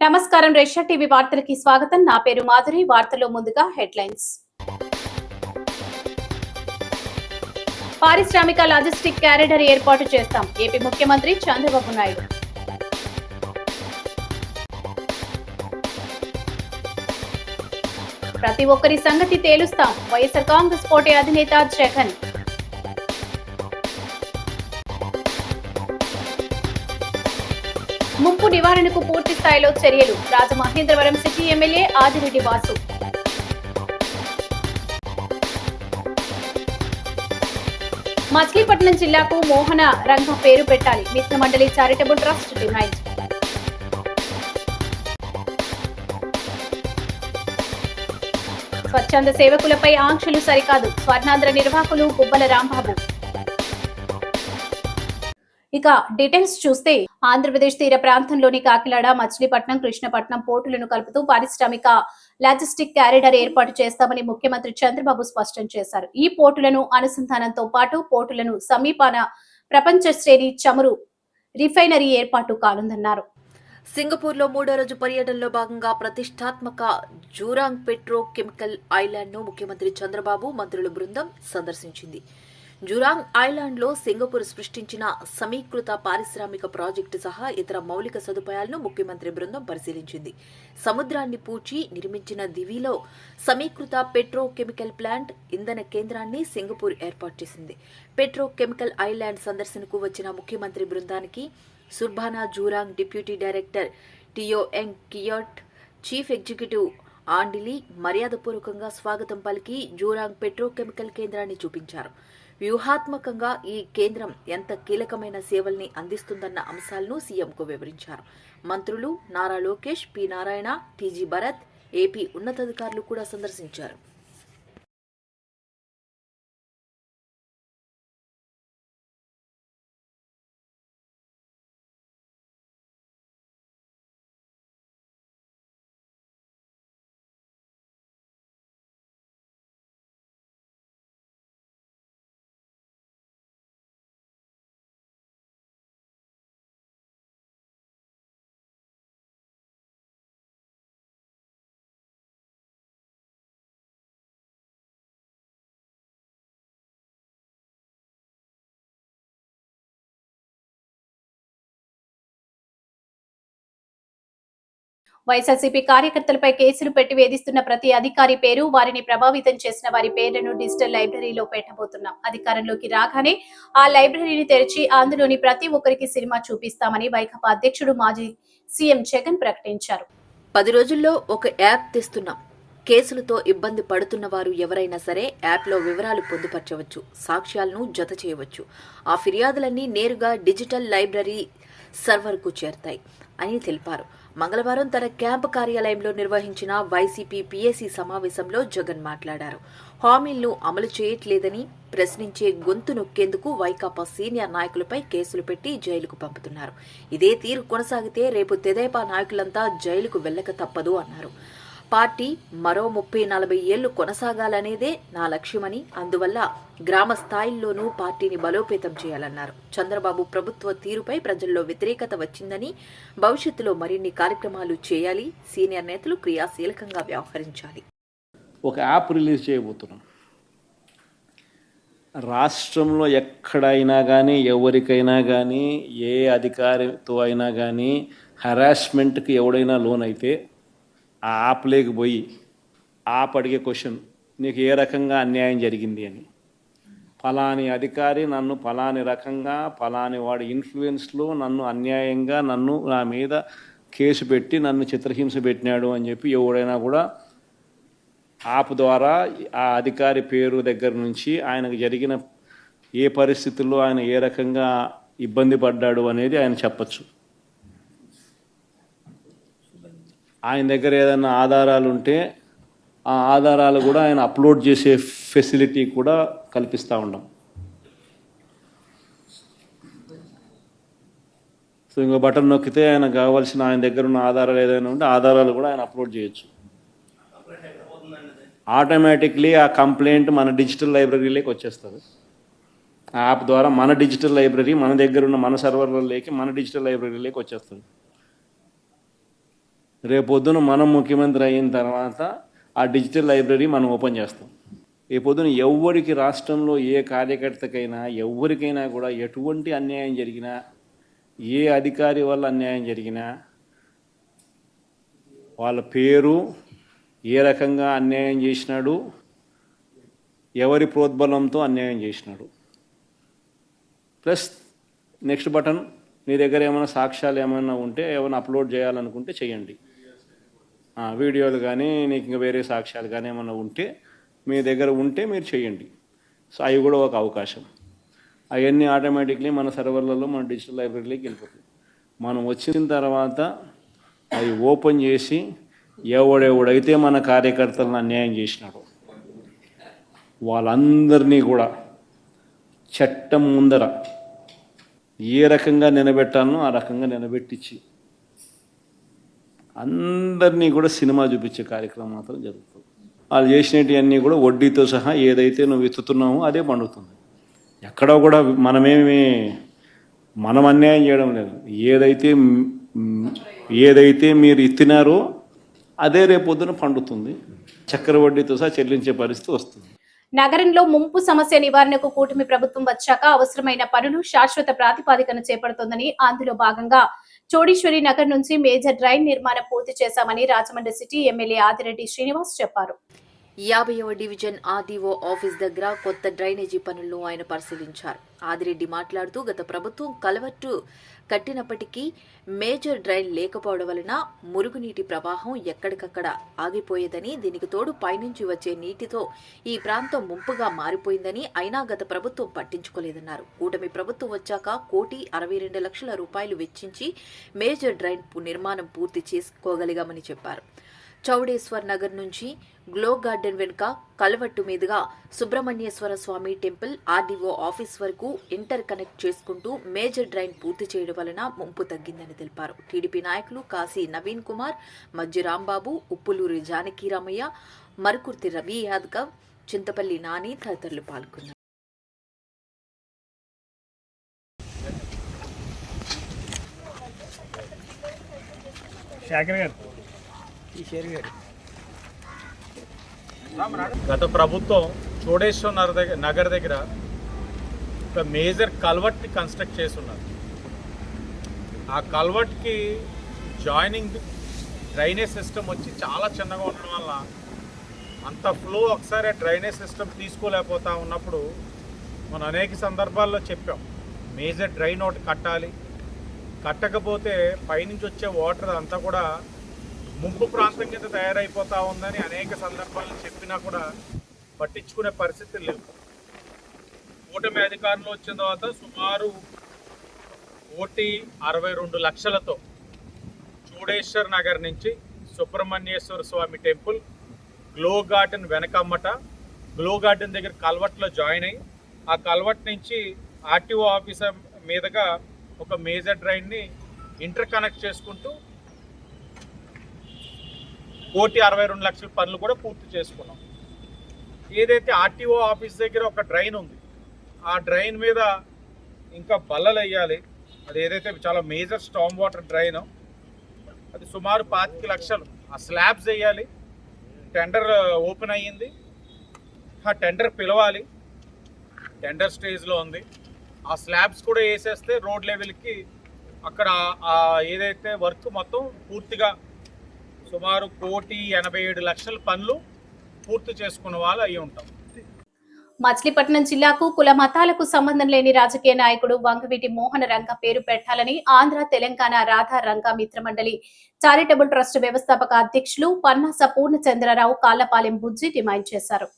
నమస్కారం. Russia TV వార్తలకి స్వాగతం. నా పేరు మాధురి. వార్తల్లో ముందుగా హెడ్లైన్స్. పారిశ్రామిక లాజిస్టిక్ కారిడార్ ఏర్పాటు చేస్తాం. ఏపీ ముఖ్యమంత్రి చంద్రబాబు నాయుడు. ప్రతి ఒక్కరి సంగతి తేలుస్తాం. వైఎస్ఆర్ కాంగ్రెస్ పార్టీ అధినేత జగన్. ముప్పు నివారణకు పూర్తి స్థాయిలో చర్యలు. Rajamahendravaram city MLA Adireddy Vasu. మచిలీపట్నం జిల్లాకు మోహన రంగ పేరు పెట్టాలి. Mitramandali charitable trust demand. స్వచ్ఛంద సేవకులపై ఆంక్షలు సరికాదు. స్వర్ణాంధ్ర నిర్వాహకులు గుబ్బల రాంబాబు. ఇక డీటెయిల్స్ చూస్తే ఆంధ్రప్రదేశ్ తీర ప్రాంతంలోని కాకినాడ, మచిలీపట్నం, కృష్ణపట్నం పోర్టులను కలుపుతూ పారిశ్రామిక లాజిస్టిక్ కారిడార్ ఏర్పాటు చేస్తామని ముఖ్యమంత్రి చంద్రబాబు స్పష్టం చేశారు. ఈ పోర్టులను అనుసంధానంతో పాటు పోర్టులను సమీపాన ప్రపంచ శ్రేణి చమురు రిఫైనరీ ఏర్పాటు కానుందన్నారు. సింగపూర్లో 3వ రోజు పర్యటనలో భాగంగా ప్రతిష్టాత్మక జూరాంగ్ పెట్రో కెమికల్ ఐలాండ్ ను ముఖ్యమంత్రి చంద్రబాబు మంత్రుల బృందం సందర్శించింది. జూరాంగ్ ఐలాండ్లో సింగపూర్ సృష్టించిన సమీకృత పారిశ్రామిక ప్రాజెక్టు సహా ఇతర మౌలిక సదుపాయాలను ముఖ్యమంత్రి బృందం పరిశీలించింది. సముద్రాన్ని పూడ్చి నిర్మించిన దివిలో సమీకృత పెట్రో కెమికల్ ప్లాంట్, ఇంధన కేంద్రాన్ని సింగపూర్ ఏర్పాటు చేసింది. పెట్రో కెమికల్ ఐలాండ్ సందర్శనకు వచ్చిన ముఖ్యమంత్రి బృందానికి Surbana Jurong deputy director Teo Eng Kiat, chief executive Andy Lee మర్యాదపూర్వకంగా స్వాగతం పలికి జూరాంగ్ పెట్రోకెమికల్ కేంద్రాన్ని చూపించారు. వ్యూహాత్మకంగా ఈ కేంద్రం ఎంత కీలకమైన సేవల్ని అందిస్తుందన్న అంశాలను సీఎంకు వివరించారు. మంత్రులు Nara Lokesh, P Narayana, TG Bharat, AP ఉన్నతాధికారులు కూడా సందర్శించారు. వైఎస్ఆర్సీపీ కార్యకర్తలపై కేసులు పెట్టి వేధిస్తున్న ప్రతి అధికారి పేరు, వారిని ప్రభావితం చేసిన వారి పేర్లను డిజిటల్ లైబ్రరీలో పెట్టబోతున్నాం. అధికారంలోకి రాగానే ఆ లైబ్రరీని తెరిచి అందులోని ప్రతి ఒక్కరికి సినిమా చూపిస్తామని వైకాపా అధ్యక్షుడు మాజీ సీఎం జగన్ ప్రకటించారు. 10 రోజుల్లో ఒక యాప్ తెస్తున్నాం. కేసులతో ఇబ్బంది పడుతున్న వారు ఎవరైనా సరే యాప్లో వివరాలు పొందుపరచవచ్చు, సాక్ష్యాలను జత చేయవచ్చు. ఆ ఫిర్యాదులన్నీ నేరుగా డిజిటల్ లైబ్రరీ సర్వర్కు చేరతాయి అని తెలిపారు. మంగళవారం తన క్యాంపు కార్యాలయంలో నిర్వహించిన వైసీపీ పీఏసీ సమావేశంలో జగన్ మాట్లాడారు. హామీలను అమలు చేయట్లేదని ప్రశ్నించే గొంతు నొక్కేందుకు వైకాపా సీనియర్ నాయకులపై కేసులు పెట్టి జైలుకు పంపుతున్నారు. ఇదే తీరు కొనసాగితే రేపు తెదేపా నాయకులంతా జైలుకు వెళ్లక తప్పదు అన్నారు. పార్టీ మరో 30-40 ఏళ్లు కొనసాగాలనేదే నా లక్ష్యమని, అందువల్ల గ్రామ స్థాయిల్లోనూ పార్టీని బలోపేతం చేయాలన్నారు. చంద్రబాబు ప్రభుత్వ తీరుపై ప్రజల్లో వ్యతిరేకత వచ్చిందని, భవిష్యత్తులో మరిన్ని కార్యక్రమాలు చేయాలి, సీనియర్ నేతలు క్రియాశీలకంగా వ్యవహరించాలి. ఒక యాప్ రిలీజ్ చేయబోతున్నాం. రాష్ట్రంలో ఎక్కడైనా కానీ, ఎవరికైనా కానీ, ఏ అధికారితో అయినా కానీ హెరాస్మెంట్కి ఎవడైనా లోన్ అయితే ఆ యాప్ లేకపోయి యాప్ అడిగే క్వశ్చన్, నీకు ఏ రకంగా అన్యాయం జరిగింది అని, ఫలాని అధికారి నన్ను ఫలాని రకంగా ఫలాని వాడి ఇన్ఫ్లుయెన్స్లో నన్ను అన్యాయంగా నా మీద కేసు పెట్టి నన్ను చిత్రహింస పెట్టినాడు అని చెప్పి ఎవడైనా కూడా యాప్ ద్వారా ఆ అధికారి పేరు దగ్గర నుంచి ఆయనకు జరిగిన ఏ పరిస్థితుల్లో ఆయన ఏ రకంగా ఇబ్బంది పడ్డాడు అనేది ఆయన చెప్పచ్చు. ఆయన దగ్గర ఏదైనా ఆధారాలు ఉంటే ఆ ఆధారాలు కూడా ఆయన అప్లోడ్ చేసే ఫెసిలిటీ కూడా కల్పిస్తూ ఉన్నాం. సో ఇంకో బటన్ నొక్కితే ఆయన కావాల్సిన ఆయన దగ్గర ఉన్న ఆధారాలు ఏదైనా ఉంటే ఆధారాలు కూడా ఆయన అప్లోడ్ చేయొచ్చు. ఆటోమేటిక్లీ ఆ కంప్లైంట్ మన డిజిటల్ లైబ్రరీలోకి వచ్చేస్తుంది. ఆ యాప్ ద్వారా మన డిజిటల్ లైబ్రరీ మన దగ్గర ఉన్న మన సర్వర్లలోకి మన డిజిటల్ లైబ్రరీలోకి వచ్చేస్తుంది. రేపొద్దున మనం ముఖ్యమంత్రి అయిన తర్వాత ఆ డిజిటల్ లైబ్రరీ మనం ఓపెన్ చేస్తాం. రేపొద్దున ఎవ్వరికి రాష్ట్రంలో ఏ కార్యకర్తకైనా ఎవరికైనా కూడా ఎటువంటి అన్యాయం జరిగినా, ఏ అధికారి వల్ల అన్యాయం జరిగినా, వాళ్ళ పేరు, ఏ రకంగా అన్యాయం చేసినాడు, ఎవరి ప్రోద్బలంతో అన్యాయం చేసినాడు, ప్లస్ నెక్స్ట్ బటన్, మీ దగ్గర ఏమైనా సాక్ష్యాలు ఏమైనా ఉంటే ఏమైనా అప్లోడ్ చేయాలనుకుంటే చేయండి. వీడియోలు కానీ నీకు ఇంకా వేరే సాక్ష్యాలు కానీ ఏమైనా ఉంటే మీ దగ్గర ఉంటే మీరు చేయండి. సో అవి కూడా ఒక అవకాశం. అవన్నీ ఆటోమేటిక్లీ మన సర్వర్లలో మన డిజిటల్ లైబ్రరీలోకి వెళ్ళిపోతుంది. మనం వచ్చిన తర్వాత అవి ఓపెన్ చేసి ఎవడెవడైతే మన కార్యకర్తలను అన్యాయం చేసినాడో వాళ్ళందరినీ కూడా చట్టం ముందర ఏ రకంగా నిలబెట్టాలనో ఆ రకంగా నిలబెట్టించి అందరినీ కూడా సినిమా చూపించే కార్యక్రమం మాత్రం జరుగుతుంది. వాళ్ళు చేసినవన్నీ కూడా వడ్డీతో సహా ఏదైతే నువ్వు ఎత్తుతున్నావో అదే పండుతుంది. ఎక్కడో కూడా మనం అన్యాయం చేయడం లేదు. ఏదైతే మీరు ఎత్తినారో అదే రేపొద్దున పండుతుంది. చక్కెర వడ్డీతో సహా చెల్లించే పరిస్థితి వస్తుంది. నగరంలో ముంపు సమస్య నివారణకు కూటమి ప్రభుత్వం వచ్చాక అవసరమైన పనులు శాశ్వత ప్రాతిపదికన చేపడుతోందని, అందులో భాగంగా చోడేశ్వరి నగర్ నుంచి మేజర్ డ్రైన్ నిర్మాణం పూర్తి చేశామని రాజమండ్రి సిటీ ఎమ్మెల్యే ఆదిరెడ్డి శ్రీనివాస్ చెప్పారు. 50వ డివిజన్ ఆర్డీఓ ఆఫీస్ దగ్గర కొత్త డ్రైనేజీ పనులను ఆయన పరిశీలించారు. ఆదిరెడ్డి మాట్లాడుతూ గత ప్రభుత్వం కలవట్టు కట్టినప్పటికీ మేజర్ డ్రైన్ లేకపోవడం వలన మురుగునీటి ప్రవాహం ఎక్కడికక్కడ ఆగిపోయేదని, దీనికి తోడు పైనుంచి వచ్చే నీటితో ఈ ప్రాంతం ముంపుగా మారిపోయిందని, అయినా గత ప్రభుత్వం పట్టించుకోలేదన్నారు. కూటమి ప్రభుత్వం వచ్చాక 1,62,00,000 రూపాయలు వెచ్చించి మేజర్ డ్రైన్ నిర్మాణం పూర్తి చేసుకోగలిగామని చెప్పారు. చౌడేశ్వర్ నగర్ నుంచి గ్లో గార్డెన్ వెనుక కలవట్టు మీదుగా Subrahmanyeswara Swamy temple RDO office వరకు ఇంటర్ కనెక్ట్ చేసుకుంటూ మేజర్ డ్రైన్ పూర్తి చేయడం వలన ముంపు తగ్గిందని తెలిపారు. టీడీపీ నాయకులు కాశీ నవీన్ కుమార్, మజ్జి రాంబాబు, ఉప్పులూరి జానకీరామయ్య, మరుకుర్తి రవి యాదవ్, చింతపల్లి నాని తదితరులు పాల్గొన్నారు. గత ప్రభుత్వం చోడేశ్వర్ నగర్ దగ్గర ఒక మేజర్ కల్వర్ట్ని కన్స్ట్రక్ట్ చేసి ఉన్నారు. ఆ కల్వర్ట్కి జాయినింగ్ డ్రైనేజ్ సిస్టమ్ వచ్చి చాలా చిన్నగా ఉండడం వల్ల అంత ఫ్లో ఒకసారి డ్రైనేజ్ సిస్టమ్ తీసుకోలేకపోతా ఉన్నప్పుడు మనం అనేక సందర్భాల్లో చెప్పాం, మేజర్ డ్రైన్ ఒకటి కట్టాలి, కట్టకపోతే పైనుంచి వచ్చే వాటర్ అంతా కూడా ముంపు ప్రాంతం కింద తయారైపోతా ఉందని అనేక సందర్భాల్లో చెప్పినా కూడా పట్టించుకునే పరిస్థితి లేవు. కూటమి అధికారంలో వచ్చిన తర్వాత సుమారు 1,62,00,000తో చోడేశ్వర్ నగర్ నుంచి Subrahmanyeswara Swamy temple, glow garden వెనకమ్మట, గ్లో గార్డెన్ దగ్గర కల్వర్ట్లో జాయిన్ అయ్యి ఆ కల్వర్ట్ నుంచి ఆర్టీఓ ఆఫీసర్ మీదుగా ఒక మేజర్ డ్రైన్ని ఇంటర్ కనెక్ట్ చేసుకుంటూ 1,62,00,000 పనులు కూడా పూర్తి చేసుకున్నాం. ఏదైతే ఆర్టీఓ ఆఫీస్ దగ్గర ఒక డ్రైన్ ఉంది, ఆ డ్రైన్ మీద ఇంకా బల్లలు వేయాలి. అది ఏదైతే చాలా మేజర్ స్టామ్ వాటర్ డ్రైన్, అది సుమారు 25 లక్షలు. ఆ స్లాబ్స్ వేయాలి. టెండర్ ఓపెన్ అయ్యింది, ఆ టెండర్ పిలవాలి, టెండర్ స్టేజ్లో ఉంది. ఆ స్లాబ్స్ కూడా వేసేస్తే రోడ్ లెవెల్కి అక్కడ ఏదైతే వర్క్ మొత్తం పూర్తిగా సుమారు 1,87,00,000 పనులు పూర్తి చేసుకున్న వాళ్ళు అయి ఉంటాం. మచిలీపట్నం జిల్లాకు కుల మతాలకు సంబంధం లేని రాజకీయ నాయకుడు వంగవీటి మోహన రంగ పేరు పెట్టాలని ఆంధ్ర తెలంగాణ రాధా రంగ మిత్రమండలి చారిటబుల్ ట్రస్ట్ వ్యవస్థాపక అధ్యక్షులు పన్నాస పూర్ణచంద్రరావు కాళ్లపాలెం బుజ్జి డిమాండ్ చేశారు.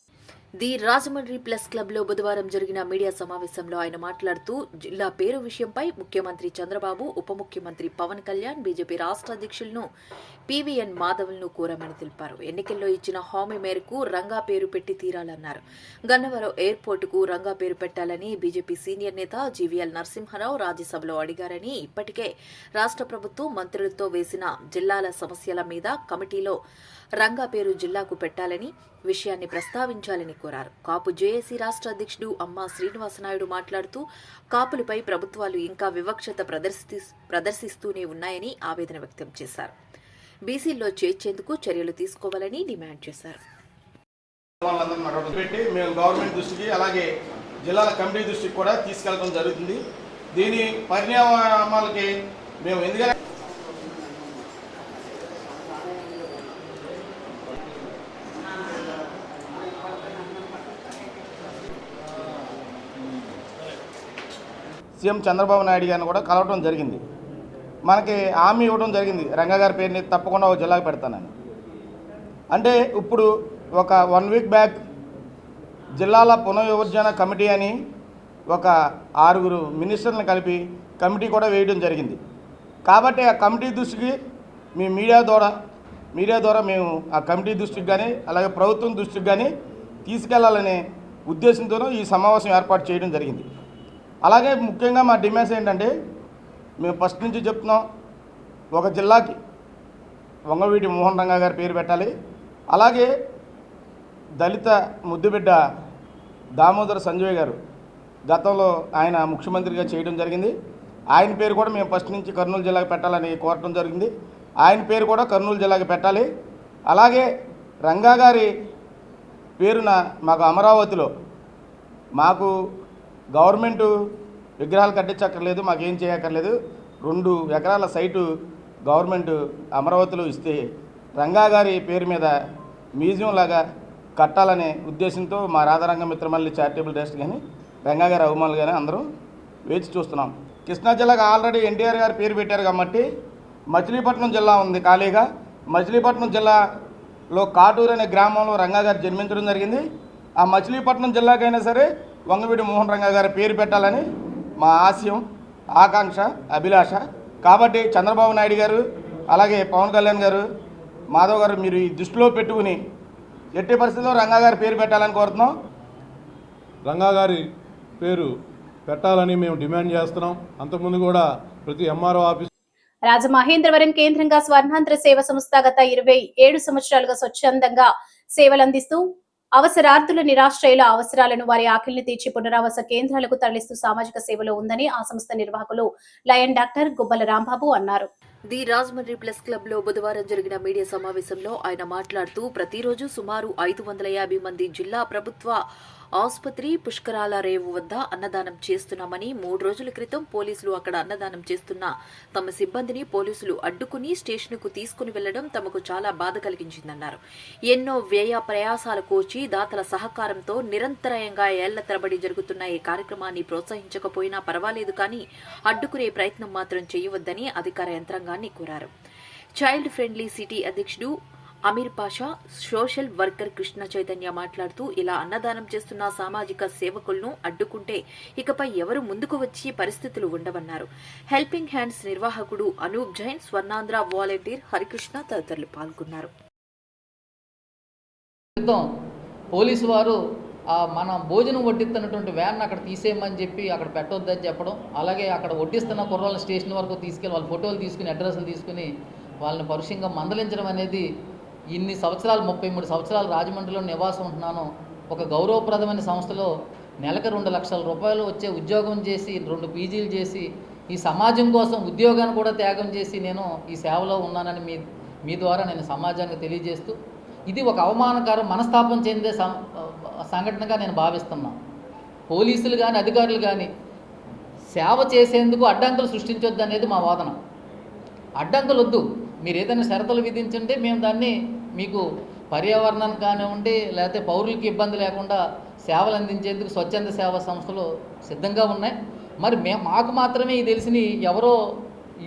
ది రాజమండ్రి ప్లస్ క్లబ్ లో బుధవారం జరిగిన మీడియా సమావేశంలో ఆయన మాట్లాడుతూ జిల్లా పేరు విషయంపై ముఖ్యమంత్రి చంద్రబాబు, ఉప ముఖ్యమంత్రి పవన్ కళ్యాణ్, బీజేపీ రాష్ట్ర అధ్యక్షులను పీవీఎన్ మాధవల్ను కోరామని తెలిపారు. ఎన్నికల్లో ఇచ్చిన హామీ మేరకు రంగా పేరు పెట్టి తీరాలన్నారు. గన్నవరం ఎయిర్పోర్టుకు రంగా పేరు పెట్టాలని బీజేపీ సీనియర్ నేత జీవీఎల్ నరసింహారావు రాజ్యసభలో అడిగారని, ఇప్పటికే రాష్ట్ర ప్రభుత్వం మంత్రులతో వేసిన జిల్లాల సమస్యల మీద కమిటీలో రంగా పేరు జిల్లాకు పెట్టాలని విషయాన్ని ప్రస్తావించాలని కోరారు. కాపు జేఏసీ రాష్ట్ర అధ్యక్షుడు అమ్మా శ్రీనివాసనాయుడు మాట్లాడుతూ కాపులపై ప్రభుత్వాలు ఇంకా వివక్షత ప్రదర్శిస్తూనే ఉన్నాయని ఆవేదన వ్యక్తం చేశారు. బీసీల్లో చేర్చేందుకు చర్యలు తీసుకోవాలని డిమాండ్ చేశారు. పెట్టి మేము గవర్నమెంట్ దృష్టికి అలాగే జిల్లాల కమిటీ దృష్టికి కూడా తీసుకెళ్ళడం జరుగుతుంది. దీని పరిణామాలకి మేము ఎందుకంటే సీఎం చంద్రబాబు నాయుడు గారిని కూడా కలవడం జరిగింది. మనకి హామీ ఇవ్వడం జరిగింది, రంగా గారి పేరుని తప్పకుండా ఒక జిల్లాకు పెడతానని. అంటే ఇప్పుడు ఒక 1 వీక్ బ్యాక్ జిల్లాల పునర్విభజన కమిటీ అని ఒక 6 మినిస్టర్లను కలిపి కమిటీ కూడా వేయడం జరిగింది. కాబట్టి ఆ కమిటీ దృష్టికి మీ మీడియా ద్వారా మేము ఆ కమిటీ దృష్టికి కానీ అలాగే ప్రభుత్వం దృష్టికి కానీ తీసుకెళ్లాలనే ఉద్దేశంతోనూ ఈ సమావేశం ఏర్పాటు చేయడం జరిగింది. అలాగే ముఖ్యంగా మా డిమాండ్స్ ఏంటంటే, మేము ఫస్ట్ నుంచి చెప్తున్నాం, ఒక జిల్లాకి వంగవీటి మోహన్ రంగా గారి పేరు పెట్టాలి. అలాగే దళిత ముద్దుబిడ్డ దామోదర సంజయ్ గారు గతంలో ఆయన ముఖ్యమంత్రిగా చేయడం జరిగింది. ఆయన పేరు కూడా మేము ఫస్ట్ నుంచి కర్నూలు జిల్లాకి పెట్టాలని కోరటం జరిగింది. ఆయన పేరు కూడా కర్నూలు జిల్లాకి పెట్టాలి. అలాగే రంగా గారి పేరున మాకు అమరావతిలో మాకు గవర్నమెంటు విగ్రహాలు కట్టించక్కర్లేదు, మాకేం చేయక్కర్లేదు. 2 ఎకరాల సైటు గవర్నమెంట్ అమరావతిలో ఇస్తే రంగా గారి పేరు మీద మ్యూజియం లాగా కట్టాలనే ఉద్దేశంతో మా రాధారంగ మిత్రమల్లి చారిటబుల్ ట్రస్ట్ కానీ రంగా గారి అభిమానులు కానీ అందరూ వేచి చూస్తున్నాం. కృష్ణా జిల్లాకు ఆల్రెడీ ఎన్టీఆర్ గారి పేరు పెట్టారు కాబట్టి మచిలీపట్నం జిల్లా ఉంది ఖాళీగా. మచిలీపట్నం జిల్లాలో కాటూరు అనే గ్రామంలో రంగా గారు జన్మించడం జరిగింది. ఆ మచిలీపట్నం జిల్లాకైనా సరే వంగవీటి మోహన్ రంగా గారి పేరు పెట్టాలని మా ఆశయం, ఆకాంక్ష, అభిలాష. కాబట్టి చంద్రబాబు నాయుడు గారు అలాగే పవన్ కళ్యాణ్ గారు, మాధవ్ గారు మీరు ఈ దృష్టిలో పెట్టుకుని ఎట్టి పరిస్థితుల్లో రంగా గారి పేరు పెట్టాలని కోరుతున్నాం. రంగా గారి పేరు పెట్టాలని మేము డిమాండ్ చేస్తున్నాం. అంతకుముందు కూడా ప్రతి ఎంఆర్ఓ ఆఫీస్ రాజమహేంద్రవరం కేంద్రంగా స్వర్ణాంధ్ర సేవ సంస్థ గత 27 సంవత్సరాలుగా స్వచ్ఛందంగా సేవలందిస్తూ అవసరార్థుల నిరాశ్రయుల అవసరాలను వారి ఆకలిని తీర్చి పునరావాస కేంద్రాలకు తరలిస్తూ సామాజిక సేవలో ఉందని ఆ సంస్థ నిర్వాహకులు లయన్ డాక్టర్ గుబ్బల రాంబాబు అన్నారు. ది రాజమండ్రి ప్లస్ క్లబ్ లో బుధవారం జరిగిన మీడియా సమావేశంలో ఆయన మాట్లాడుతూ ప్రతిరోజు సుమారు 550 మంది జిల్లా ప్రభుత్వ ఆసుపత్రి పుష్కరాల రేవు వద్ద అన్నదానం చేస్తున్నామని, 3 రోజుల క్రితం పోలీసులు అక్కడ అన్నదానం చేస్తున్న తమ సిబ్బందిని పోలీసులు అడ్డుకుని స్టేషన్కు తీసుకుని వెళ్లడం తమకు చాలా బాధ కలిగించిందన్నారు. ఎన్నో వ్యయ ప్రయాసాలు కోచి దాతల సహకారంతో నిరంతరాయంగా ఏళ్ల తరబడి జరుగుతున్న ఈ కార్యక్రమాన్ని ప్రోత్సహించకపోయినా పర్వాలేదు, కానీ అడ్డుకునే ప్రయత్నం మాత్రం చేయవద్దని అధికార యంత్రాంగాన్ని కోరారు. చైల్డ్ ఫ్రెండ్లీ సిటీ అధ్యక్షుడు అమీర్ పాషా, సోషల్ వర్కర్ కృష్ణ చైతన్య మాట్లాడుతూ ఇలా అన్నదానం చేస్తున్న సామాజిక సేవకులను అడ్డుకుంటే ఇకపై ఎవరు ముందుకు వచ్చి పరిస్థితులు ఉండవన్నారు. హెల్పింగ్ హ్యాండ్స్ నిర్వాహకుడు అనూప్ జైన్, స్వర్ణాంధ్ర వాలంటీర్ హరికృష్ణ తదితరులు పాల్గొన్నారు. పోలీసు వారు మన భోజనం వడ్డిస్తున్నటువంటి వ్యాన్ అక్కడ తీసేయమని చెప్పి అక్కడ పెట్టొద్దని చెప్పడం, అలాగే అక్కడ వడ్డిస్తున్న కుర్రాళ్ళ స్టేషన్ వరకు తీసుకెళ్ళి వాళ్ళ ఫోటోలు తీసుకుని అడ్రస్లు తీసుకుని వాళ్ళని పరుషంగా మందలించడం అనేది, ఇన్ని సంవత్సరాలు 33 సంవత్సరాలు రాజమండ్రిలో నివాసం ఉంటున్నాను. ఒక గౌరవప్రదమైన సంస్థలో నెలకు 2 లక్షల రూపాయలు వచ్చే ఉద్యోగం చేసి 2 పీజీలు చేసి ఈ సమాజం కోసం ఉద్యోగాన్ని కూడా త్యాగం చేసి నేను ఈ సేవలో ఉన్నానని మీ ద్వారా నేను సమాజానికి తెలియజేస్తూ, ఇది ఒక అవమానకరం మనస్తాపం చెందే సంఘటనగా నేను భావిస్తున్నాను. పోలీసులు కానీ అధికారులు కానీ సేవ చేసేందుకు అడ్డంకులు సృష్టించొద్దు అనేది మా వాదన. అడ్డంకులు వద్దు, మీరు ఏదైనా షరతులు విధించుంటే మేము దాన్ని మీకు పర్యావరణానికి కానివ్వండి, లేకపోతే పౌరులకి ఇబ్బంది లేకుండా సేవలు అందించేందుకు స్వచ్ఛంద సేవా సంస్థలు సిద్ధంగా ఉన్నాయి. మరి మాకు మాత్రమే ఇది తెలిసిన ఎవరో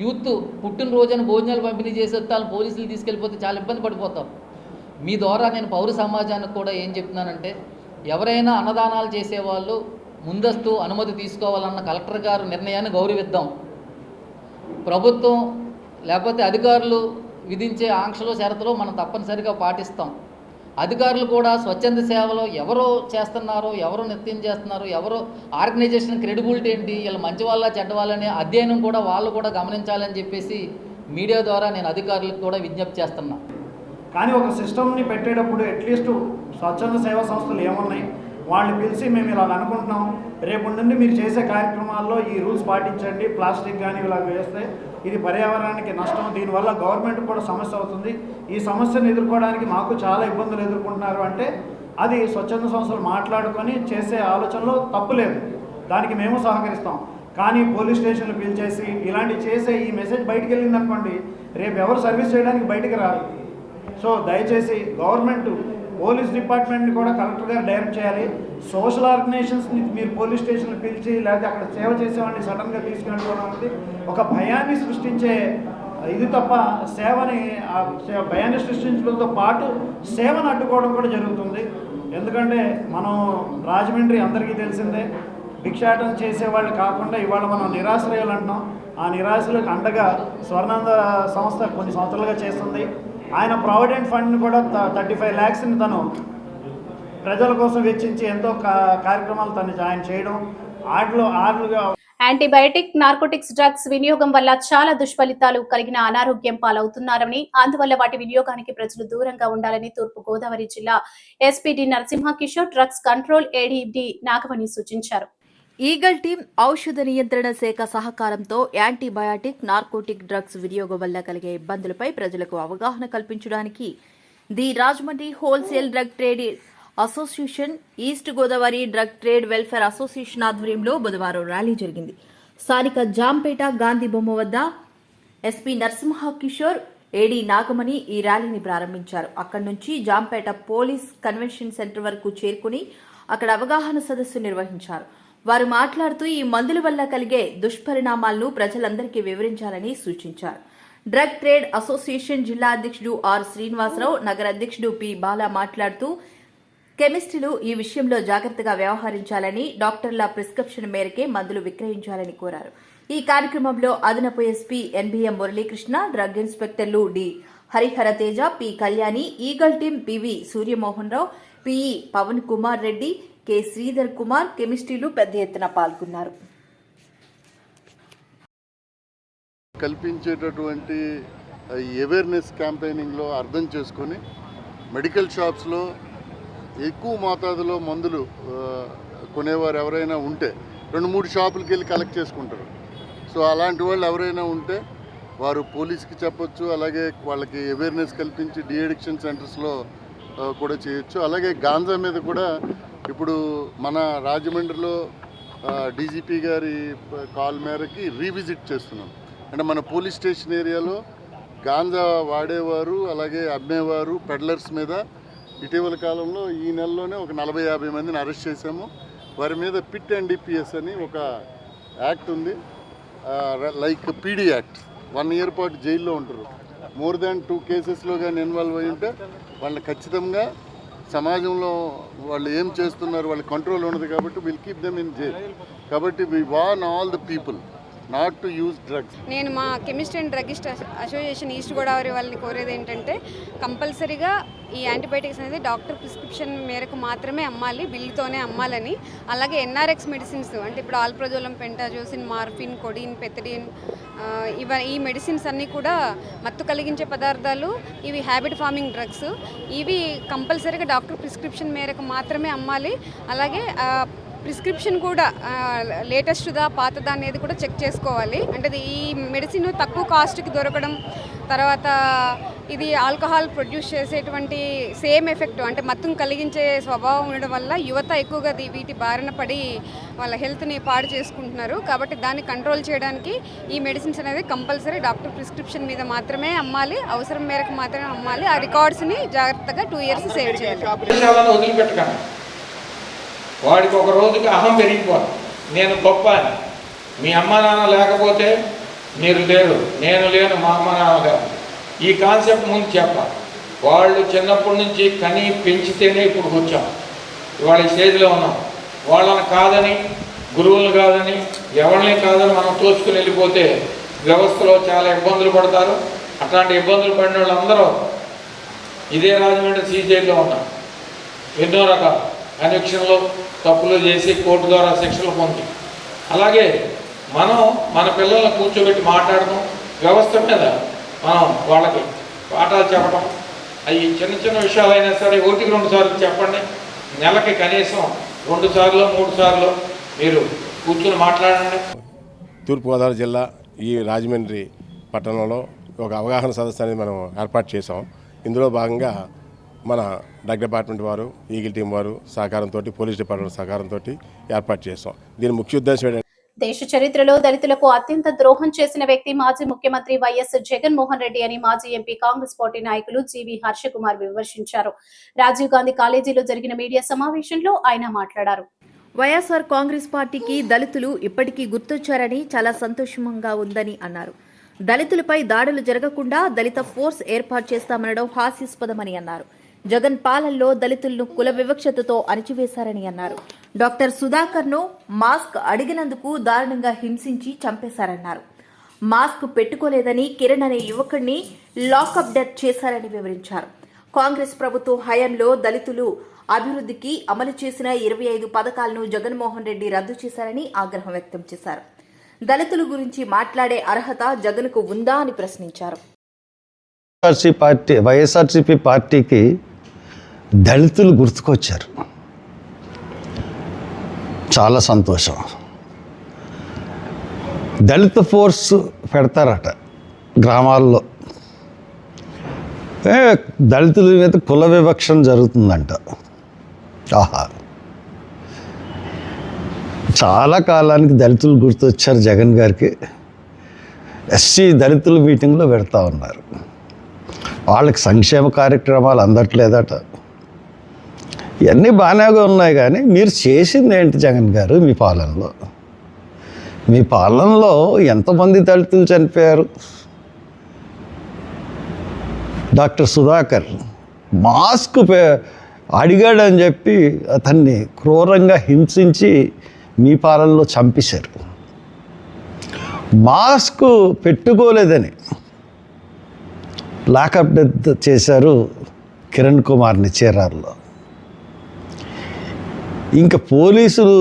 యూత్ పుట్టినరోజున భోజనాలు పంపిణీ చేసి వాళ్ళని పోలీసులు తీసుకెళ్ళిపోతే చాలా ఇబ్బంది పడిపోతారు. మీ ద్వారా నేను పౌర సమాజానికి కూడా ఏం చెప్తున్నానంటే, ఎవరైనా అన్నదానాలు చేసేవాళ్ళు ముందస్తు అనుమతి తీసుకోవాలన్న కలెక్టర్ గారు నిర్ణయాన్ని గౌరవిద్దాం. ప్రభుత్వం లేకపోతే అధికారులు విధించే ఆంక్షలు షరతులు మనం తప్పనిసరిగా పాటిస్తాం. అధికారులు కూడా స్వచ్ఛంద సేవలో ఎవరో చేస్తున్నారో, ఎవరో నిత్యం చేస్తున్నారో, ఎవరో ఆర్గనైజేషన్ క్రెడిబిలిటీ ఏంటి, వీళ్ళు మంచి వాళ్ళ చెడ్డ వాళ్ళనే అధ్యయనం కూడా వాళ్ళు కూడా గమనించాలని చెప్పేసి మీడియా ద్వారా నేను అధికారులకు కూడా విజ్ఞప్తి చేస్తున్నా. కానీ ఒక సిస్టమ్ని పెట్టేటప్పుడు అట్లీస్ట్ స్వచ్ఛంద సేవా సంస్థలు ఏమున్నాయి, వాళ్ళని పిలిచి మేము ఇలా అనుకుంటున్నాం, రేపు నుండి మీరు చేసే కార్యక్రమాల్లో ఈ రూల్స్ పాటించండి, ప్లాస్టిక్ కానీ ఇలా వేస్తే ఇది పర్యావరణానికి నష్టం, దీనివల్ల గవర్నమెంట్ కూడా సమస్య అవుతుంది, ఈ సమస్యను ఎదుర్కోవడానికి మాకు చాలా ఇబ్బందులు ఎదుర్కొంటున్నారు అంటే అది స్వచ్ఛంద సంస్థలు మాట్లాడుకొని చేసే ఆలోచనలో తప్పులేదు, దానికి మేము సహకరిస్తాం. కానీ పోలీస్ స్టేషన్లు పిలిచేసి ఇలాంటివి చేసే ఈ మెసేజ్ బయటికి వెళ్ళిందనుకోండి, రేపు ఎవరు సర్వీస్ చేయడానికి బయటికి రారు. సో దయచేసి గవర్నమెంట్ పోలీస్ డిపార్ట్మెంట్ని కూడా కలెక్టర్ గారు డైరెక్ట్ చేయాలి. సోషల్ ఆర్గనైజేషన్స్ని మీరు పోలీస్ స్టేషన్లు పిలిచి లేకపోతే అక్కడ సేవ చేసేవాడిని సడన్గా తీసుకెళ్ళిపోవడం అనేది ఒక భయాన్ని సృష్టించే ఇది తప్ప సేవని భయాన్ని సృష్టించడంతో పాటు సేవను అడ్డుకోవడం కూడా జరుగుతుంది. ఎందుకంటే మనం రాజమండ్రి అందరికీ తెలిసిందే, భిక్షాటన చేసేవాళ్ళు కాకుండా ఇవాళ మనం నిరాశ్రయాలు అంటున్నాం. ఆ నిరాశ్రయులకు అండగా స్వర్ణాంద సంస్థ కొన్ని సంవత్సరాలుగా చేస్తుంది. ఆయన ప్రావిడెంట్ ఫండ్ని కూడా 35 lakhsని తను ప్రజల కోసం వెచ్చించి ఎంతో కార్యక్రమాలు ఆయన చేయడం ఆటలుగా. యాంటీబయాటిక్, నార్కోటిక్స్ డ్రగ్స్ వినియోగం వల్ల చాలా దుష్ఫలితాలు కలిగిన అనారోగ్యం పాలవుతున్నారని, అందువల్ల వాటి వినియోగానికి ప్రజలు దూరంగా ఉండాలని తూర్పు గోదావరి జిల్లా SP Narasimha Kishore, drugs control AD Nagamani సూచించారు. ఈగల్ టీం, ఔషధ నియంత్రణ శాఖ సహకారంతో యాంటీబయాటిక్, నార్కోటిక్ డ్రగ్స్ వినియోగం వల్ల కలిగే ఇబ్బందులపై ప్రజలకు అవగాహన కల్పించడానికి the Rajahmundry wholesale drug trade association, east Godavari drug trade welfare association ఆధ్వర్యంలో బుధవారం ర్యాలీ జరిగింది. స్థానిక జాంపేట గాంధీ బొమ్మ వద్ద ఎస్పీ నరసింహ కిషోర్, ఏడీ నాగమణి ఈ ర్యాలీని ప్రారంభించారు. అక్కడి నుంచి జాంపేట పోలీస్ కన్వెన్షన్ సెంటర్ వరకు చేరుకుని అక్కడ అవగాహన సదస్సు నిర్వహించారు. వారు మాట్లాడుతూ ఈ మందుల వల్ల కలిగే దుష్పరిణామాలను ప్రజలందరికీ వివరించాలని సూచించారు. డ్రగ్ ట్రేడ్ అసోసియేషన్ జిల్లా అధ్యక్షుడు ఆర్ శ్రీనివాసరావు, నగర అధ్యక్షుడు పి బాలా మాట్లాడుతూ కెమిస్టులు ఈ విషయంలో జాగ్రత్తగా వ్యవహరించాలని, డాక్టర్ల ప్రిస్క్రిప్షన్ మేరకే మందులు విక్రయించాలని కోరారు. ఈ కార్యక్రమంలో అదనపు ఎస్పీ ఎన్బిఎం మురళీకృష్ణ, డ్రగ్ ఇన్స్పెక్టర్లు D Harihara Teja, P Kalyani, eagle team PV Suryamohan Rao, PE Pawan Kumar Reddy, K Sridhar Kumar, కెమిస్ట్రీలు పెద్ద ఎత్తున పాల్గొన్నారు. కల్పించేటటువంటి అవేర్నెస్ క్యాంపెయినింగ్లో అర్థం చేసుకొని మెడికల్ షాప్స్లో ఎక్కువ మోతాదులో మందులు కొనేవారు ఎవరైనా ఉంటే 2-3 షాపులకి వెళ్ళి కలెక్ట్ చేసుకుంటారు. సో అలాంటి వాళ్ళు ఎవరైనా ఉంటే వారు పోలీస్కి చెప్పొచ్చు, అలాగే వాళ్ళకి అవేర్నెస్ కల్పించి డీఅడిక్షన్ సెంటర్స్లో కూడా చేయొచ్చు. అలాగే గాంజా మీద కూడా ఇప్పుడు మన రాజమండ్రిలో డీజీపీ గారి కాల్ మేరకి రీవిజిట్ చేస్తున్నాం. అంటే మన పోలీస్ స్టేషన్ ఏరియాలో గాంజా వాడేవారు, అలాగే అమ్మేవారు, పెడ్లర్స్ మీద ఇటీవల కాలంలో ఈ నెలలోనే ఒక 40-50 మందిని అరెస్ట్ చేశాము. వారి మీద పిట్ ఎన్డీపీఎస్ అని ఒక యాక్ట్ ఉంది, లైక్ పీడీ యాక్ట్. 1 year పాటు జైల్లో ఉంటారు. మోర్ దాన్ 2 కేసెస్లో కానీ ఇన్వాల్వ్ అయి ఉంటే వాళ్ళని ఖచ్చితంగా సమాజంలో వాళ్ళు ఏం చేస్తున్నారు వాళ్ళ కంట్రోల్ ఉండదు. కాబట్టి will keep them in jail. కాబట్టి we warn all the people not to use drugs. నేను మా chemist and druggist association east Godavari వాళ్ళని కోరేది ఏంటంటే, కంపల్సరీగా ఈ యాంటీబయాటిక్స్ అనేది డాక్టర్ ప్రిస్క్రిప్షన్ మేరకు మాత్రమే అమ్మాలి, బిల్లుతోనే అమ్మాలని. అలాగే ఎన్ఆర్ఎక్స్ మెడిసిన్స్ అంటే ఇప్పుడు ఆల్ప్రజోలం, పెంటాజోసిన్, మార్ఫిన్, కొడిన్, పెథడిన్, ఈ మెడిసిన్స్ అన్నీ కూడా మత్తు కలిగించే పదార్థాలు. ఇవి హ్యాబిట్ ఫార్మింగ్ డ్రగ్స్. ఇవి కంపల్సరీగా డాక్టర్ ప్రిస్క్రిప్షన్ మేరకు మాత్రమే అమ్మాలి. అలాగే ప్రిస్క్రిప్షన్ కూడా లేటెస్ట్దా పాతదా అనేది కూడా చెక్ చేసుకోవాలి. అంటే ఈ మెడిసిన్ తక్కువ కాస్ట్కి దొరకడం, తర్వాత ఇది ఆల్కహాల్ ప్రొడ్యూస్ చేసేటువంటి సేమ్ ఎఫెక్ట్ అంటే మత్తును కలిగించే స్వభావం ఉండడం వల్ల యువత ఎక్కువగా వీటి బారిన పడి వాళ్ళ హెల్త్ని పాడు చేసుకుంటున్నారు. కాబట్టి దాన్ని కంట్రోల్ చేయడానికి ఈ మెడిసిన్స్ అనేది కంపల్సరీ డాక్టర్ ప్రిస్క్రిప్షన్ మీద మాత్రమే అమ్మాలి, అవసరం మేరకు మాత్రమే అమ్మాలి. ఆ రికార్డ్స్ని జాగ్రత్తగా 2 years సేవ్ చేయాలి. వాడికి ఒక రోజుకి అహం పెరిగిపోతుంది, నేను గొప్ప అని. మీ అమ్మ నాన్న లేకపోతే మీరు లేరు, నేను లేను మా అమ్మ నాన్నగారు. ఈ కాన్సెప్ట్ ముందు చెప్పాలి. వాళ్ళు చిన్నప్పటి నుంచి కని పెంచితేనే ఇప్పుడు వచ్చాం, ఇవాళ ఈ స్టేజ్లో ఉన్నాం. వాళ్ళని కాదని, గురువులు కాదని, ఎవరిని కాదని మనం తోచుకుని వెళ్ళిపోతే వ్యవస్థలో చాలా ఇబ్బందులు పడతారు. అట్లాంటి ఇబ్బందులు పడిన వాళ్ళందరూ ఇదే రాజమండ్రి సీజైల్లో ఉన్నాం. ఎన్నో రకాల కనెక్షన్లు తప్పులు చేసి కోర్టు ద్వారా శిక్షలు పొంది, అలాగే మనం మన పిల్లల్ని కూర్చోబెట్టి మాట్లాడడం, వ్యవస్థ మీద మనం వాళ్ళకి పాఠాలు చెప్పడం, అవి చిన్న చిన్న విషయాలైనా సరే 1-2 సార్లు చెప్పండి. నెలకి కనీసం 2 సార్లు 3 సార్లు మీరు కూర్చుని మాట్లాడండి. తూర్పుగోదావరి జిల్లా ఈ రాజమండ్రి పట్టణంలో ఒక అవగాహన సదస్సు అనేది మనం ఏర్పాటు చేసాం. ఇందులో భాగంగా మన డ్రగ్ డిపార్ట్మెంట్ వారు, ఈగిల్ టీం వారు సహకారంతో, పోలీస్ డిపార్ట్మెంట్ సహకారంతో ఏర్పాటు చేసాం. దీని ముఖ్య ఉద్దేశం ఏంటంటే, దేశ చరిత్రలో దళితులకు అత్యంత ద్రోహం చేసిన వ్యక్తి మాజీ ముఖ్యమంత్రి వైఎస్ జగన్మోహన్ రెడ్డి అని మాజీ ఎంపీ కాంగ్రెస్ పార్టీ నాయకులు జీవి హర్షకుమార్ విమర్శించారు. రాజీవ్ గాంధీ కాలేజీలో జరిగిన మీడియా సమావేశంలో ఆయన మాట్లాడారు. వైఎస్ఆర్ కాంగ్రెస్ పార్టీకి దళితులు ఇప్పటికీ గుర్తొచ్చారని చాలా సంతోషంగా ఉందని అన్నారు. దళితులపై దాడులు జరగకుండా దళిత ఫోర్స్ ఏర్పాటు చేస్తామనడం హాస్యాస్పదమని అన్నారు. జగన్ పాలనలో దళితులను కుల వివక్షతతో అణిచివేశారని అన్నారు. డాక్టర్ సుధాకర్ను మాస్క్ అడిగినందుకు దారుణంగా హింసించి చంపేశారన్నారు. మాస్క్ పెట్టుకోలేదని కిరణ్ అనే యువకుడిని లాకప్ డెత్ చేశారని వివరించారు. కాంగ్రెస్ ప్రభుత్వం హయాంలో దళితులు అభివృద్ధికి అమలు చేసిన 25 పథకాలను జగన్మోహన్ రెడ్డి రద్దు చేశారని ఆగ్రహం వ్యక్తం చేశారు. దళితుల గురించి మాట్లాడే అర్హత జగన్కు ఉందా అని ప్రశ్నించారు. వైఎస్ఆర్సీపీ పార్టీకి దళితులు గుర్తుకొచ్చారు. చాలా సంతోషం. దళిత ఫోర్స్ పెడతారట గ్రామాల్లో. దళితుల మీద కుల వివక్షణ జరుగుతుందంట. ఆహా, చాలా కాలానికి దళితులు గుర్తొచ్చారు జగన్ గారికి. ఎస్సీ దళితుల మీటింగ్లో పెడతా ఉన్నారు. వాళ్ళకి సంక్షేమ కార్యక్రమాలు అందట్లేదట. ఇవన్నీ బాగానే ఉన్నాయి, కానీ మీరు చేసింది ఏంటి జగన్ గారు? మీ పాలనలో ఎంతమంది దళితులు చనిపోయారు? డాక్టర్ సుధాకర్ మాస్క్ అడిగాడని చెప్పి అతన్ని క్రూరంగా హింసించి మీ పాలనలో చంపేశారు. మాస్క్ పెట్టుకోలేదని లాకప్ డెత్ చేశారు కిరణ్ కుమార్ని చీరాల్లో. ఇంకా పోలీసులు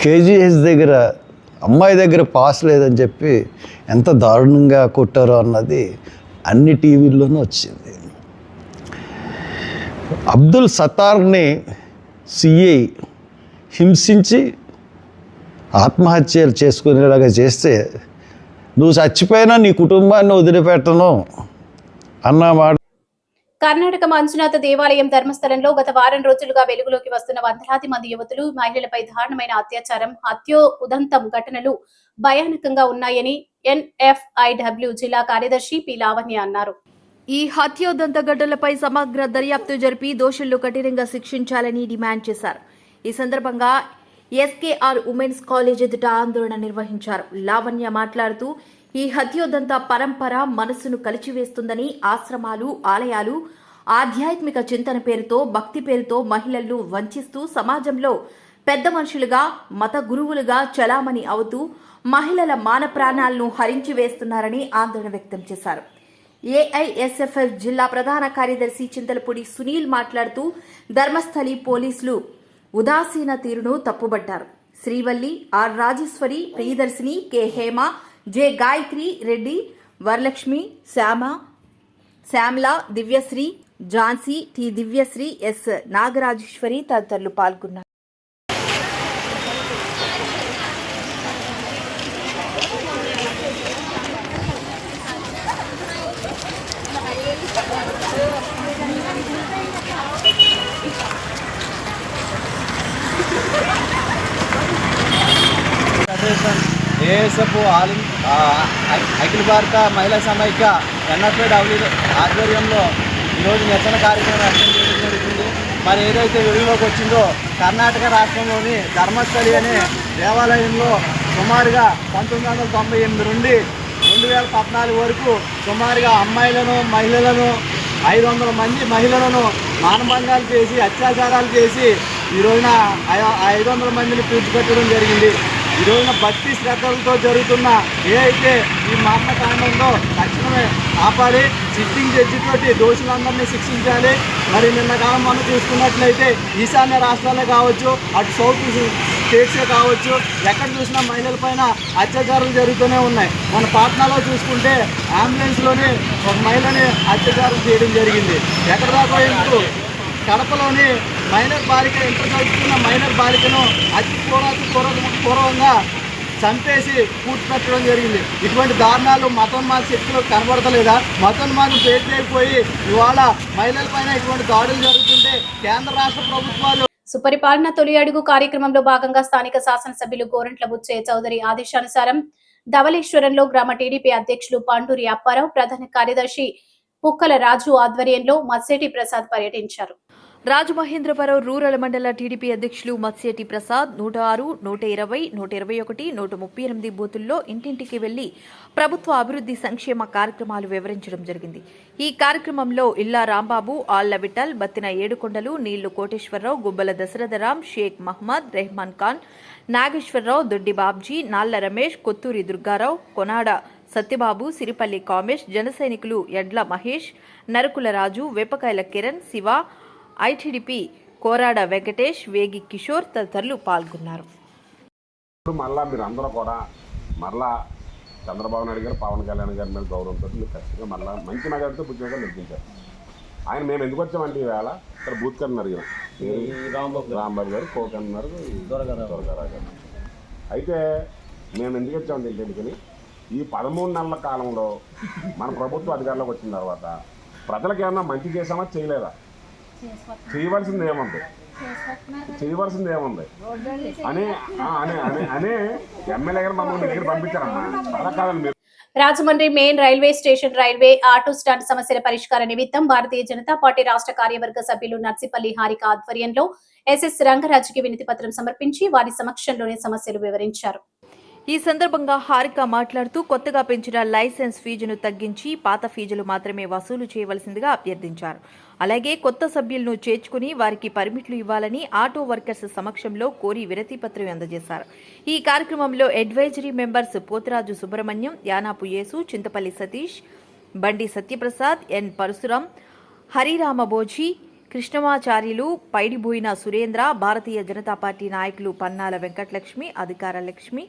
కేజీహెచ్ దగ్గర అమ్మాయి దగ్గర పాస్ లేదని చెప్పి ఎంత దారుణంగా కొట్టారో అన్నది అన్ని టీవీల్లోనూ వచ్చింది. అబ్దుల్ సత్తార్ని సిఐ హింసించి ఆత్మహత్యలు చేసుకునేలాగా చేస్తే, నువ్వు చచ్చిపోయినా నీ కుటుంబాన్ని వదిలిపెట్టను అన్నమాట. కర్ణాటక మంజునాథ దేవాలయం ధర్మస్థలంలో గత వారం రోజులుగా వెలుగులోకి వస్తున్న వందలాది మంది యువతులు, మహిళలపై దారుణమైన అత్యాచారం, ఉదంతం ఘటనలు భయానకంగా ఉన్నాయని NFIW జిల్లా కార్యదర్శి పి లావణ్య అన్నారు. ఈ హత్యోదంత ఘటనలపై సమగ్ర దర్యాప్తు జరిపి దోషులను కఠినంగా శిక్షించాలని డిమాండ్ చేశారు. ఈ సందర్భంగా SKR ఉమెన్స్ కాలేజ్ ఎదుట ఆందోళన నిర్వహించారు. లావణ్య మాట్లాడుతూ, ఈ హత్యోదంత పరంపర మనసును కలిచివేస్తుందని, ఆశ్రమాలు, ఆలయాలు ఆధ్యాత్మిక చింతన పేరుతో, భక్తి పేరుతో మహిళలను వంచిస్తూ సమాజంలో పెద్ద మనుషులుగా, మత గురువులుగా చలామణి అవుతూ మహిళల మాన ప్రాణాలను హరించి వేస్తున్నారని ఆందోళన వ్యక్తం చేశారు. AISFF జిల్లా ప్రధాన కార్యదర్శి చింతలపూడి సునీల్ మాట్లాడుతూ, ధర్మస్థలి పోలీసులు ఉదాసీన తీరును తప్పుబట్టారు. Srivalli, R Rajeswari, Priyadarshini, K Hema, J Gayatri Reddy, Varalakshmi, Shyamala, Divyasri, Jhansi, T Divyasri, S Nagarajeswari తదితరులు పాల్గొన్నారు. ASF అఖిల భారత మహిళా సమైక్య NFIW ఆధ్వర్యంలో ఈరోజు నిరసన కార్యక్రమం అటెండ్ చేయడం జరుగుతుంది. మరి ఏదైతే వెలుగులోకి వచ్చిందో, కర్ణాటక రాష్ట్రంలోని ధర్మస్థలి అనే దేవాలయంలో సుమారుగా 1998 నుండి 2014 వరకు సుమారుగా అమ్మాయిలను, మహిళలను 500 మంది మహిళలను మానభంగాలు చేసి, అత్యాచారాలు చేసి ఈ రోజున 500 మందిని పూడ్చిపెట్టడం జరిగింది. ఈ రోజున భక్తి శ్రద్ధలతో జరుగుతున్న అయితే ఈ మారణకాండంలో తక్షణమే ఆపాలి. సిట్టింగ్ జడ్జితోటి దోషులందరినీ శిక్షించాలి. మరి నిన్న కాలం మనం చూసుకున్నట్లయితే ఈశాన్య రాష్ట్రాలే కావచ్చు, అటు సౌత్ స్టేట్సే కావచ్చు, ఎక్కడ చూసినా మహిళల పైన అత్యాచారాలు జరుగుతూనే ఉన్నాయి. మన పాట్నాలో చూసుకుంటే అంబులెన్స్లోనే ఒక మహిళని అత్యాచారం చేయడం జరిగింది. ఎక్కడ దాకా ఎందుకు కడపలోని మైనర్ బాలిక ఇంటర్ చదువుతున్న మైనర్ బాలికను అతి పూర్వంగా చంపేసి పూడ్చిపెట్టడం జరిగింది. ఇటువంటి దారుణాలు మతోన్మాద శక్తులు కనబడతలేదా? మతోన్మాదం పేరుపోయి ఇవాళ మహిళల పైన ఇటువంటి దాడులు జరుగుతుంటే కేంద్ర రాష్ట్ర ప్రభుత్వాలు సుపరిపాలన తొలి అడుగు కార్యక్రమంలో భాగంగా స్థానిక శాసనసభ్యులు గోరంట్ల బుచ్చయ్య చౌదరి ఆదేశానుసారం ధవళేశ్వరంలో గ్రామ టీడీపీ అధ్యక్షులు పాండూరి అప్పారావు, ప్రధాన కార్యదర్శి పుక్కల రాజు ఆధ్వర్యంలో మత్స్యేటి ప్రసాద్ పర్యటించారు. రాజమహేంద్రవరం రూరల్ మండల టీడీపీ అధ్యక్షులు మత్స్యేటి ప్రసాద్ 106, 120, 121, 138 బూతుల్లో ఇంటింటికి వెళ్లి ప్రభుత్వ అభివృద్ధి సంక్షేమ కార్యక్రమాలు వివరించడం జరిగింది. ఈ కార్యక్రమంలో ఇల్లా రాంబాబు, ఆళ్ల విఠల్, బత్తిన ఏడుకొండలు, నీళ్లు కోటేశ్వరరావు, గుబ్బల దశరథరాం, షేక్ మహమ్మద్, రెహమాన్ ఖాన్, నాగేశ్వరరావు, దొడ్డి బాబ్జీ, నాళ్ల రమేష్, కొత్తూరి దుర్గారావు, కొనాడ సత్యబాబు, సిరిపల్లి కామేష్, జన సైనికులు ఎడ్ల మహేష్, నరుకుల రాజు, వేపకాయల కిరణ్, శివ, ఐటీడీపీ కోరాడ వెంకటేష్, వేగి కిషోర్ తదితరులు పాల్గొన్నారు. మళ్ళా మీరు అందరూ కూడా మరలా చంద్రబాబు నాయుడు గారు, పవన్ కళ్యాణ్ గారి మీద గౌరవంతో మీరు ఖచ్చితంగా మళ్ళీ మంచి మెజార్టీతో బుజ్జిగా నెగ్గించారు. ఆయన మేము ఎందుకు వచ్చామంటే ఈవేళ ఇక్కడ బూత్ కన్నా అడిగాం, రాంబాబు గారు, కోకన్నారు, దొరగారావు గారు. అయితే మేము ఎందుకు వచ్చామంటే ఏంటంటే ఈ 13 నెలల కాలంలో మన ప్రభుత్వం అధికారంలోకి వచ్చిన తర్వాత ప్రజలకు ఏమన్నా మంచి చేసామా, చేయలేదా? చేయవలసింది ఏముంది అనే ఎమ్మెల్యే గారు మమ్మల్ని దగ్గర పంపించారమ్మా. అలా కాదండి. మీరు Rajahmundry main railway station railway auto stand సమస్యల పరిష్కార నిమిత్తం భారతీయ జనతా పార్టీ రాష్ట్ర కార్యవర్గ సభ్యులు నర్సిపల్లి హారిక ఆధ్వర్యంలో ఎస్ఎస్ రంగరాజుకి వినతి పత్రం సమర్పించి వారి సమక్షంలోనే సమస్యలు వివరించారు. ఈ సందర్భంగా హారిక మాట్లాడుతూ కొత్తగా పెంచిన లైసెన్స్ ఫీజును తగ్గించి పాత ఫీజులు మాత్రమే వసూలు చేయవలసిందిగా అభ్యర్థించారు. అలాగే కొత్త సభ్యులను చేర్చుకుని వారికి పర్మిట్లు ఇవ్వాలని ఆటో వర్కర్స్ సమక్షంలో కోరి వినతి పత్రం అందజేశారు. ఈ కార్యక్రమంలో అడ్వైజరీ మెంబర్స్ పోతరాజు సుబ్రహ్మణ్యం, యానాపు యేసు, చింతపల్లి సతీష్, బండి సత్యప్రసాద్, ఎన్ పరశురాం, హరిరామబోజీ, కృష్ణమాచార్యులు, పైడిబోయిన సురేంద్ర, భారతీయ జనతా పార్టీ నాయకులు పన్నాల వెంకటలక్ష్మి, అధికార లక్ష్మి,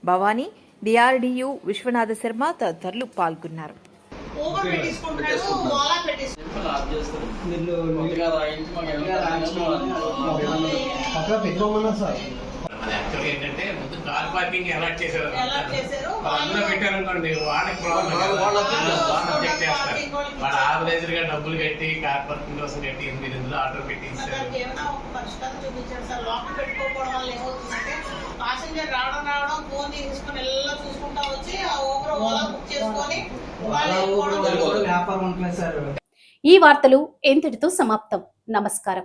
భవానీ, డిఆర్డీయూ విశ్వనాథ శర్మ తదితరులు పాల్గొన్నారు. ఏంటంటే ముందు కార్ పార్కింగ్ అలాట్ చేశారు, అందరూ పెట్టారనుకోండి, వాళ్ళకి చేస్తారు. వాళ్ళ ఆవరేజ్ గా డబ్బులు కట్టి కార్ పార్కింగ్ కోసం కట్టి మీరు ఇందులో ఆటో పెట్టి ప్యాసింజర్ రావడం ఫోన్ తీసుకుని ఎలా చూసుకుంటా వచ్చి ఆ ఊబర్ ఓలా బుక్ చేసుకొని ఈ వార్తలు ఎంతటితో సమాప్తం. నమస్కారం.